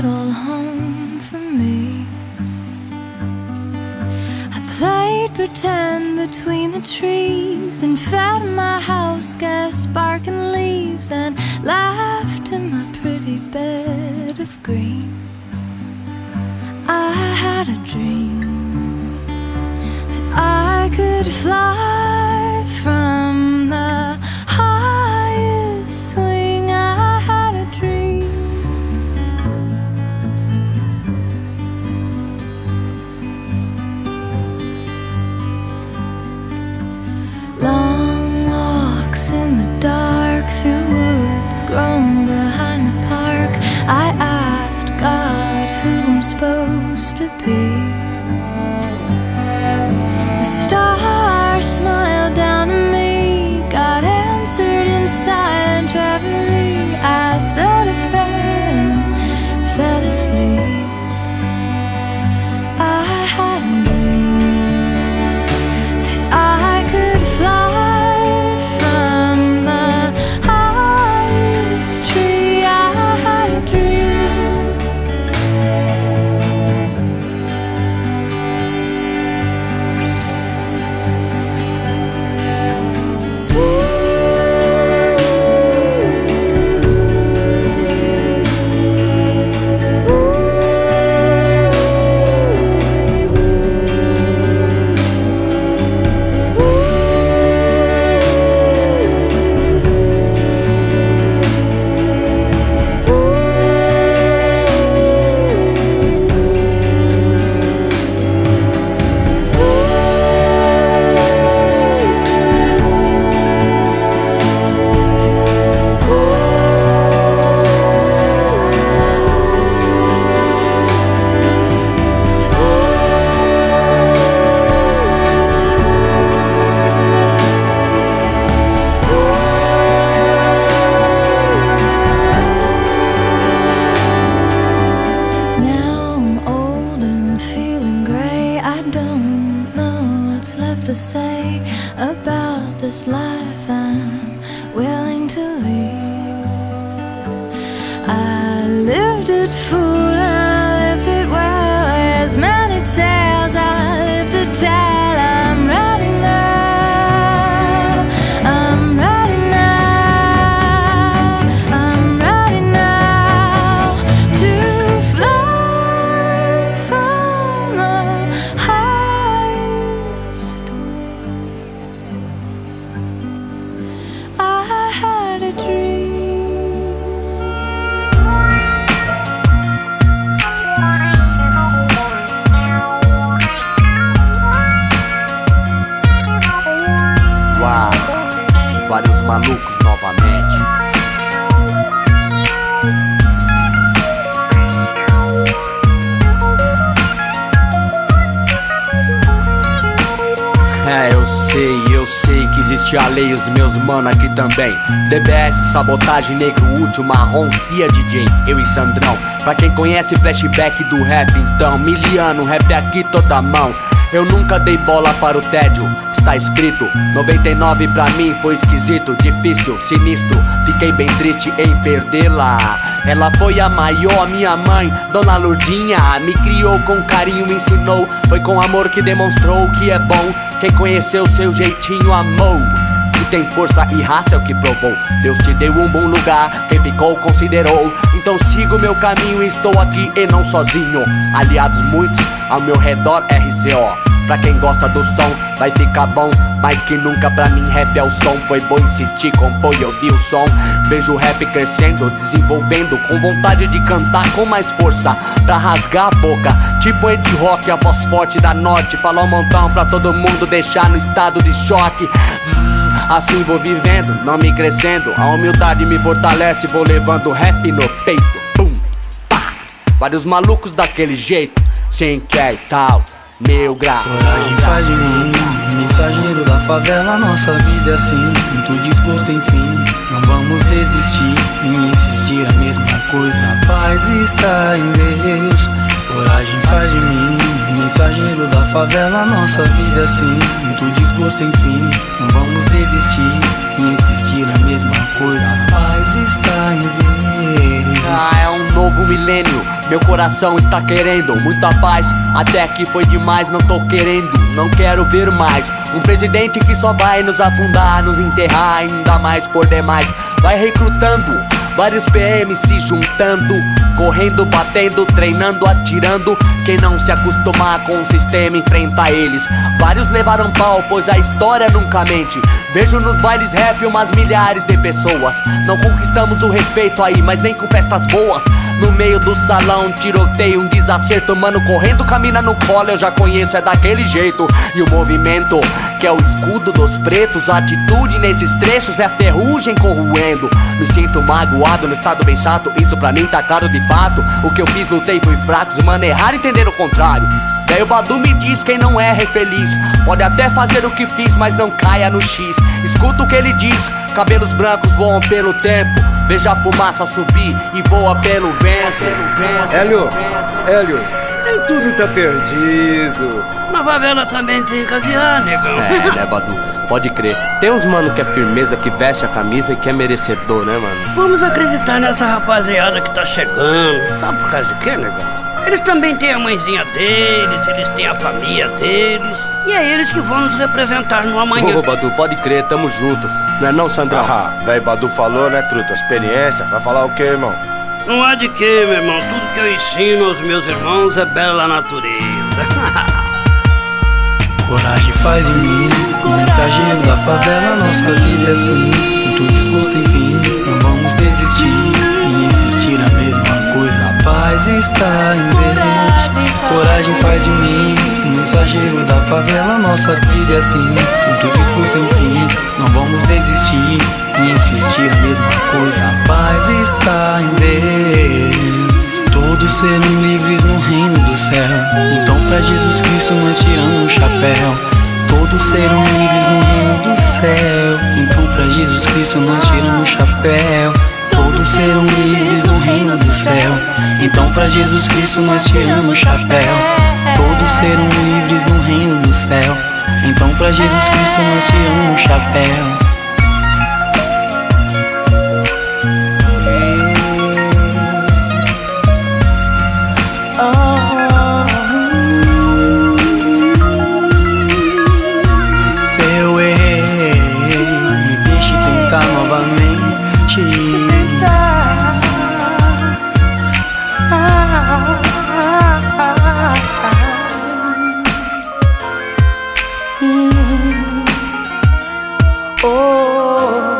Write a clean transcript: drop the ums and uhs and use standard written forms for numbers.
call home for me. I played pretend between the trees and fed my house gas sparking leaves and laughed in my pretty bed of green. I had a dream that I could fly from the highest swing. I had a dream. Long walks in the dark through woods grown behind the park. I asked God who I'm supposed to be. The stars smiled down at me. God answered in silent reverie. I said a prayer and fell asleep. I had a dream that I could fly from the highest tree. I had a dream. To say about this life I'm willing to leave. I lived it full, I lived it well. As many tales I live to tell. I'm ready now, I'm ready now, I'm ready now to fly from the highest. I had a dream. Uau, vários malucos novamente. É, eu sei que existe a lei, os meus mano aqui também. DBS, sabotagem, negro, útil, marrom, Cia, DJ, eu e Sandrão. Pra quem conhece flashback do rap, então, miliano, rap aqui toda mão. Eu nunca dei bola para o tédio, está escrito. 99 pra mim foi esquisito, difícil, sinistro. Fiquei bem triste em perdê-la. Ela foi a maior, minha mãe, Dona Lourdinha. Me criou com carinho, me ensinou. Foi com amor que demonstrou que é bom. Quem conheceu seu jeitinho amou. Que tem força e raça é o que provou. Deus te deu um bom lugar, quem ficou considerou. Então sigo meu caminho, estou aqui e não sozinho. Aliados muitos ao meu redor, RCO. Pra quem gosta do som, vai ficar bom. Mais que nunca pra mim rap é o som. Foi bom insistir, compor e ouvir o som. Vejo o rap crescendo, desenvolvendo, com vontade de cantar com mais força, pra rasgar a boca, tipo Ed Rock, a voz forte da norte. Fala um montão pra todo mundo deixar no estado de choque. Assim vou vivendo, não me crescendo. A humildade me fortalece, vou levando rap no peito. Pum, pá. Vários malucos daquele jeito, sem quer e tal, meu grau. Coragem faz de mim mensageiro da favela, nossa vida é assim, muito desgosto enfim. Não vamos desistir em insistir a mesma coisa. A paz está em Deus. Coragem faz de mim mensageiro da favela, nossa vida é assim, muito desgosto enfim. Não vamos desistir em insistir a mesma coisa. A paz está em Deus. É um novo milênio, Meu coração está querendo muita paz. Até que foi demais, não tô querendo, não quero ver mais um presidente que só vai nos afundar, nos enterrar ainda mais por demais. Vai recrutando vários PM se juntando, correndo, batendo, treinando, atirando. Quem não se acostumar com o sistema enfrenta eles. Vários levaram pau, pois a história nunca mente. Vejo nos bailes rap umas milhares de pessoas. Não conquistamos o respeito aí, mas nem com festas boas. No meio do salão, tiroteio, um desacerto. Mano correndo, camina no colo, eu já conheço, é daquele jeito. E o movimento, que é o escudo dos pretos, a atitude nesses trechos é a ferrugem corroendo. Me sinto magoado, no estado bem chato, isso pra mim tá claro de fato. O que eu fiz, lutei, fui fraco, os mano errar entender o contrário. Daí o Badu me diz, quem não erra é feliz. Pode até fazer o que fiz, mas não caia no X. Escuta o que ele diz, cabelos brancos voam pelo tempo. Veja a fumaça subir e voa pelo vento. Hélio, nem tudo tá perdido. Na favela também tem caviar, negão. Né, Badu? Pode crer. Tem uns mano que é firmeza, que veste a camisa e que é merecedor, né, mano? Vamos acreditar nessa rapaziada que tá chegando. Sabe por causa de quê, negão? Eles também têm a mãezinha deles, eles têm a família deles. E é eles que vão nos representar no amanhã. Ô, Badu, pode crer, tamo junto. Não é não, Sandrão? Velho Badu falou, né, truta? Experiência. Vai falar o quê, irmão? Não há de quê, meu irmão. Tudo que eu ensino aos meus irmãos é bela natureza. Coragem faz de mim um mensageiro da favela, nossa vida é assim. Muito desgosto, enfim, não vamos desistir e insistir na mesma coisa. A paz está em Deus. Coragem faz de mim um mensageiro da favela, nossa vida é assim. Muito desgosto, enfim, não vamos desistir e insistir na mesma coisa. A paz está em Deus. Todos serão livres no reino do céu. Então pra Jesus Cristo nós tiramos o chapéu. Todos serão livres no reino do céu. Então pra Jesus Cristo nós tiramos o chapéu. Todos serão livres no reino do céu. Então pra Jesus Cristo nós tiramos o chapéu. Todos serão livres no reino do céu. Então pra Jesus Cristo nós tiramos o chapéu. Oh